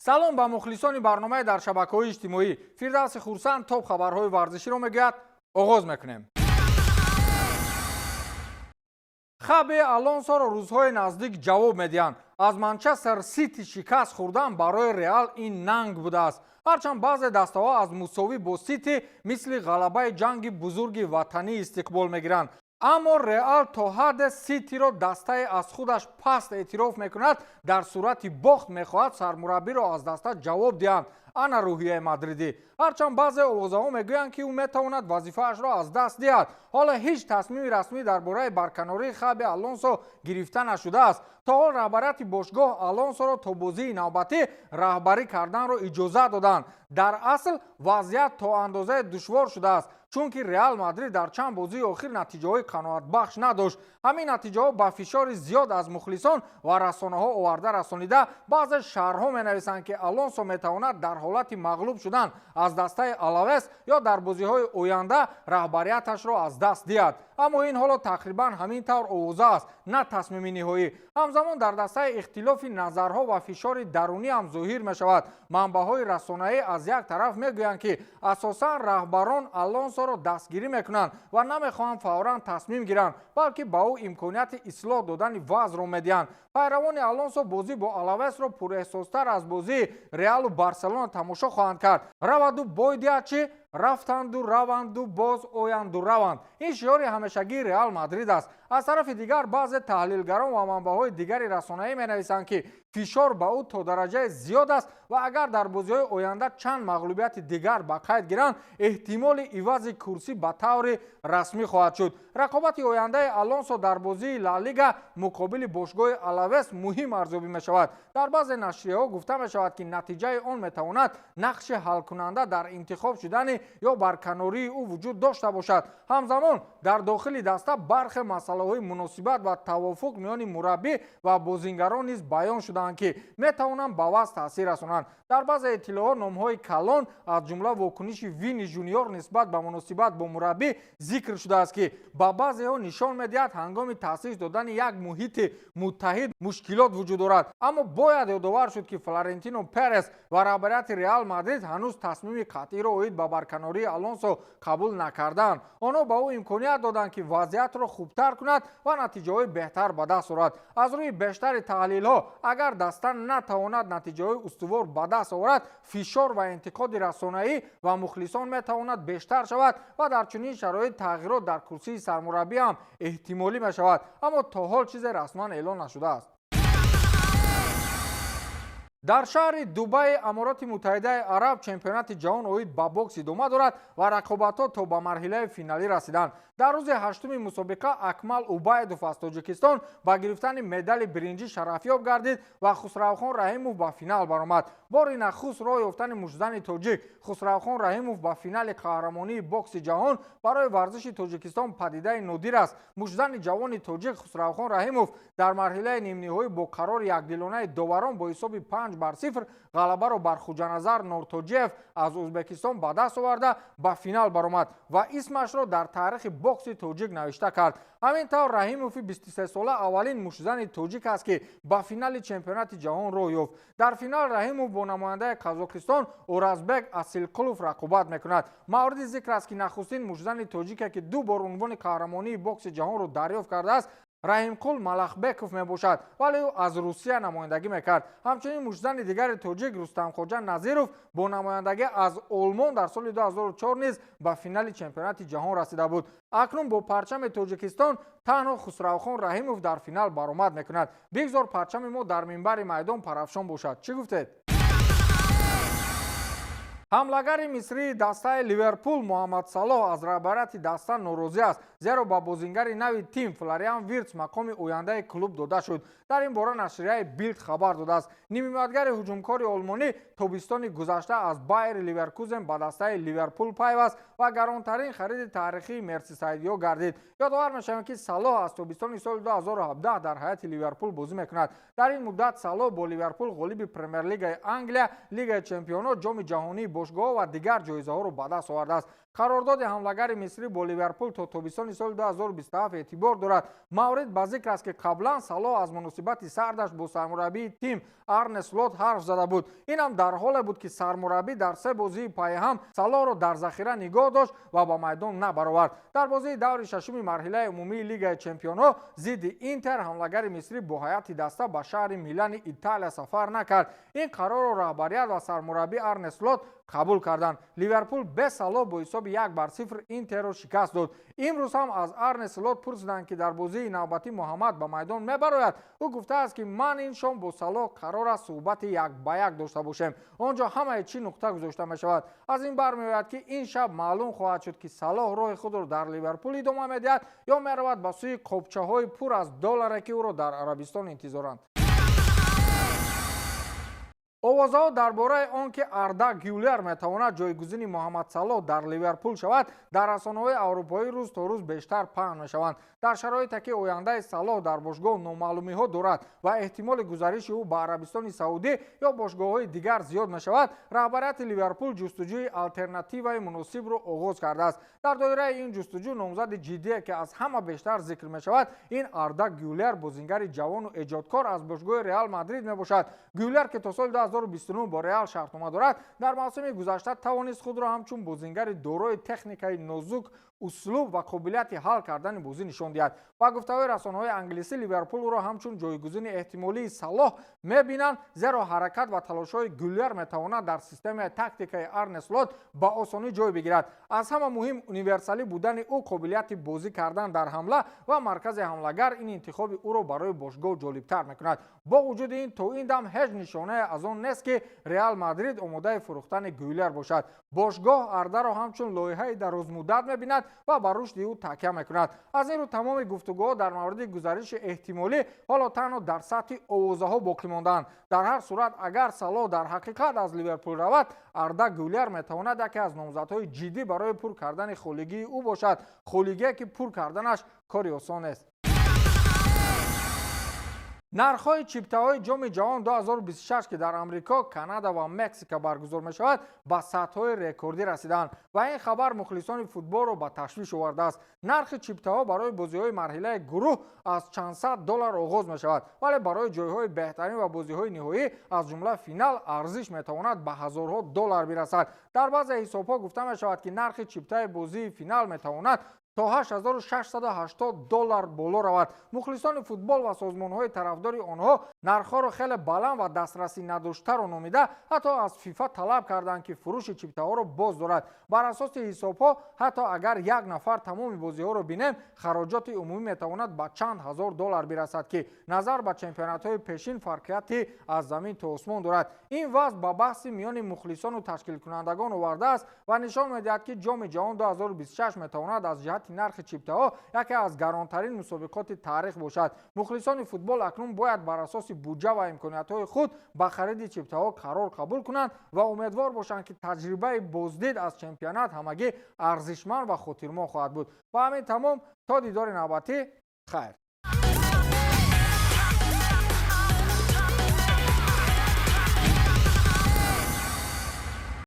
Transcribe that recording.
салом ба мухлисони барномаи дар шабакаҳои иҷтимоӣ. Фирдавси хурсанд топ хабарҳои варзиширо мегӯяд. оғоз мекунем. хаби Алонсоро рӯзҳои наздик ҷавоб медиҳанд. аз Манчестер Сити шикаст хӯрдан барои Реал ин нанг будааст. ҳарчанд баъзе дастаҳо аз мусовӣ бо Сити мисли ғалабаи ҷанги бузурги ватанӣ истиқбол мегиранд. аммо Реал то ҳадде Ситиро дастае аз худаш паст эътироф мекунад. дар сурати бохт мехоҳад сармураббиро аз даста ҷавоб диҳанд. ана рӯҳияи мадридӣ. ҳарчанд баъзе овозаҳо мегӯянд ки ӯ метавонад вазифаашро аз даст диҳад. ҳоло ҳеҷ тасмими расмӣ дар бораи барканории хаби Алонсо гирифта нашудааст. то ҳол раҳбарияти бошгоҳ Алонсоро то бозии навбатӣ раҳбарӣ карданро иҷоза доданд. дар асл вазъият то андозае душвор шудааст, чунки Реал Мадрид дар чанд бозии охир натиҷаҳои қаноатбахш надошт. ҳамин натиҷаҳо ба фишори зиёд аз мухлисон ва расонаҳо оварда расонида, баъзе шаҳрҳо менависанд ки Алонсо метавонад дар ҳолати мағлуб шудан аз дастаи Алавес ё дар бозиҳои оянда раҳбарияташро аз даст диҳад. аммо ин ҳоло тақрибан ҳамин тавр овоза аст, на тасмими ниҳоӣ. ҳамзамон дар дастаи ихтилофи назарҳо ва фишори дарунӣ ҳам зоҳир мешавад. манбаъҳои расонаӣ аз як тараф мегӯянд ки асосан раҳбарон Алонсоро дастгирӣ мекунанд ва намехоҳанд фавран тасмим гиранд, балки ба ӯ имконияти ислоҳ додани вазъро медиҳанд. пайравони Алонсо бозӣ бо Алавесро пурэҳсостар аз бозии Реалу Барселона тамошо хоҳанд кард. раваду бой диҳад чӣ? рафтанду раванду боз оянду раванд. ин шиёри ҳамешагии Реал Мадрид аст. аз тарафи дигар баъзе таҳлилгарон ва манбаъҳои дигари расонаӣ менависанд ки фишор ба ӯ то дараҷае зиёд аст ва агар дар бозиҳои оянда чанд мағлубияти дигар ба қайд гиранд, эҳтимоли ивази курсӣ ба таври расмӣ хоҳад шуд. рақобати ояндаи Алонсо дар бозии Ла Лига муқобили бошгоҳи Алавес муҳим арзёбӣ мешавад. дар баъзе нашрияҳо гуфта мешавад ки натиҷаи он метавонад нақши ҳалкунанда дар интихоб шудани ё барканории ӯ вуҷуд дошта бошад. ҳамзамон дар дохили даста бархе масъалаҳои муносибат ва тавофуқ миёни мураббӣ ва бозингарон низ баён шуданд ки метавонанд ба вазъ таъсир расонанд. дар баъзе иттилоъҳо номҳои калон аз ҷумла вокуниши Вини Жуниор нисбат ба муносибат бо мураббӣ зикр шудааст ки ба баъзеҳо нишон медиҳад ҳангоми таъсис додани як муҳити муттаҳид мушкилот вуҷуд дорад. аммо бояд ёдовар шуд ки Флорентино Перес ва раҳбарияти Реал Мадрид ҳанӯз тасмими қатъиро оид ба барканории Алонсо қабул накардаанд. онҳо ба ӯ имконият доданд ки вазъиятро хубтар кунад ва натиҷаҳои беҳтар ба даст орад. аз рӯи бештари таҳлилҳо, агар даста натавонад натиҷаҳои устувор ба даст оварад, фишор ва интиқоди расонаӣ ва мухлисон метавонад бештар шавад ва дар чунин шароит тағйирот дар курсии сармураббӣ ҳам эҳтимолӣ мешавад. аммо то ҳол чизе расман эълон нашудааст. дар шаҳри Дубаи Амороти Муттаҳидаи Араб чемпионати ҷаҳон оид ба бокс идома дорад ва рақобатҳо то ба марҳилаи финалӣ расиданд. дар рӯзи ҳаштуми мусобиқа Акмал Убайдов аз Тоҷикистон ба гирифтани медали биринҷӣ шарафёб гардид ва Хусравхон Раҳимов ба финал баромад. бори нахуст роҳ ёфтани мушзани тоҷик Хусравхон Раҳимов ба финали қаҳрамонии бокси ҷаҳон барои варзиши Тоҷикистон падидаи нодир аст. мушзани ҷавони тоҷик Хусравхон Раҳимов дар марҳилаи нимниҳоӣ бо қарори якдилонаи доварон бо ҳисоби 5-0 ғалабаро бар Хуҷаназар Нортоҷиев аз Ӯзбекистон ба даст оварда ба финал баромад ва исмашро дар таърихи бокси тоҷик навишта кард. ҳамин тавр Раҳимови 23 сола аввалин мушзани тоҷик аст ки ба финали чемпионати ҷаҳон роҳ ёфт. дар финал Раҳимов бо намояндаи Қазоқистон Оразбек Асилқулов рақобат мекунад. маъриди зикр аст ки нахустин мушзани тоҷике ки 2 бор унвони қаҳрамонии бокси ҷаҳонро дарёфт кардааст Раҳимкул Малахбеков мебошад, вале ӯ аз Русия намояндагӣ мекард. ҳамчунин мушзани дигари тоҷик Рустамхоҷа Назиров бо намояндагӣ аз Олмон дар соли 2004 низ ба финали чемпионати ҷаҳон расида буд. акнун бо парчами Тоҷикистон танҳо Хусравхон Раҳимов дар финал баромад мекунад. бигзор парчами мо дар минбари майдон парафшон бошад. чӣ гуфтед? ҳамлагари мисрии дастаи Ливерпул Муҳаммад Салоҳ аз раҳбарияти даста норозӣ аст, зеро ба бозингари нави тим Флориан Виртс мақоми ояндаи клуб дода шуд. дар ин бора нашрияи Билд хабар додааст. нимиятгари ҳуҷумкори олмонӣ тобистони гузашта аз Байер Ливеркузен ба дастаи Ливерпул пайваст ва гаронтарин хариди таърихии мерсисайдиҳо гардид. ёдовар мешавем ки Салоҳ аз тобистони соли 2017 дар ҳайати Ливерпул бозӣ мекунад. дар ин муддат Салоҳ бо Ливерпул ғолиби Премер-лигаи Англия, Лигаи чемпионот, ҷоми ҷаҳонии бошгоҳҳо ва дигар ҷоизаҳоро ба даст овардааст. قرارداد حملهگر مصری با لیورپول تا تابستان سال 2027 اعتبار دارد. مورد به ذکر است که قبلا صلاح از مناسبت سردش با سرمربی تیم آرن سلوت حرف زده بود. این هم در حالی بود که سرمربی در 3 بازی پای هم صلاح را در ذخیره نگاه داشت و با میدان نبرآورد. در بازی دور ششم مرحله عمومی لیگ چمپیونها ضد اینتر حملهگر مصری با هیئت دسته به شهر میلان ایتالیا سفر نکرد. این قرار را رهبریت و سرمربی آرن سلوت قبول کردند. لیورپول به صلاح با حساب 1-0 اینتر را شکست داد. امروز هم از آرن سلوت پرسیدند که در بازی نوبتی محمد به میدان میبراید. او گفته است که من این شام با صلاح قرار است صحبت 1-1 داشته باشیم. آنجا همه چی نقطه گذاشته می شود. از این برمیآید که این شب معلوم خواهد شد که صلاح راه خود را در لیورپول ادامه میدهد یا میرود به سوی قبچه های پر از دلار که او را در عربستان انتظارند. اوازها درباره آنکه آردا گیولر میتواند جایگزین محمد صلاح در لیورپول شود در رسانه‌های اروپایی روز تا روز بیشتر پهن میشوند. در شرایطی که آینده صلاح در باشگاه نامعلومی‌ها دارد و احتمال گذارش او به عربستان سعودی یا باشگاه‌های دیگر زیاد میشود، رهبریت لیورپول جستجوی آلترناتیوی مناسب را آغاز کرده است. در دایره این جستجو نامزد جدی که از همه بیشتر ذکر میشود این آردا گیولر بازیگر جوان و ایجادکار از باشگاه رئال مادرید میباشد. گیولر که تا سال 2029 با رئال شرطنامه دارد، در موسم گذشته توانست خود را همچون بازیگر دارای تکنیکای نازک، اسلوب و قابلیت حل کردن بازی نشان دهد. با گفته‌های رسانه‌های انگلیسی لیورپول او را همچون جایگزین احتمالی صلاح می‌بینند، زیرا حرکت و تلاش‌های گیولر می‌تواند در سیستم تاکتیکی آرن سلوت با آسانی جای بگیرد. از همه مهم اونیورسالی بودن او، قابلیت بازی کردن در حمله و مرکز حمله‌گر این انتخاب او را برای باشگاه جالب‌تر می‌کند. با وجود این تا این دم هیچ نشانه از آن نیست که رئال مادرید آماده فروختن گیولر باشد. باشگاه آردا را همچون لایحه درازمدت می‌بیند و بر رشد او تکیه می‌کند. از این رو تمام گفتگوها در مورد گزارش احتمالی حالا تنها در سطح اوازها باقی ماندند. در هر صورت اگر صلاح در حقیقت از لیورپول رود، آردا گیولر میتواند یکی از نامزدهای جدی برای پر کردن خولگی او باشد. خولگی که پر کردنش کاری آسان است. نرخ‌های چیپته‌های جام جهان 2026 که در آمریکا، کانادا و مکزیک برگزار می‌شود، به سطح‌های رکوردی رسیدند و این خبر مخلصان فوتبال را به تشویش آورده است. نرخ چیپته‌ها برای بازی‌های مرحله گروه از چند صد دلار آغاز می‌شود، ولی برای جای‌های بهترین و بازی‌های نهایی از جمله فینال ارزش می‌تواند به هزارها دلار برسد. در بعضی حساب‌ها گفته می‌شود که نرخ چیپته بازی فینال می‌تواند تا 8680 دلار بالا رود. مخلصان فوتبال و سازمان‌های طرفداری آنها نرخ‌ها را خیلی بلند و دسترسی نداشته را نامیده، حتی از فیفا طلب کردند که فروش چیپته‌ها را باز دارد. بر اساس حساب‌ها حتی اگر یک نفر تمام بازی‌ها را بینیم، خراجات عمومی میتواند به چند هزار دلار برسد که نظر به چمپیونات‌های پیشین فرقیتی از زمین تا آسمان دارد. این وضع با بحث میان مخلصان و تشکیل کنندگان آورده است و نشان می‌دهد که جام جهان 2026 میتواند از جهت نرخ چیپته‌ها یکی از گرانترین مسابقات تاریخ باشد. مخلصان فوتبال اکنون باید بر اساس بودجه و امکانات‌های خود به خرید چیپته‌ها قرار قبول کنند و امیدوار باشند که تجربه بازدید از چمپیونات همگی ارزشمند و خاطرمحو خواهد بود. و همین تمام، تا دیدار نوبتی، خیر.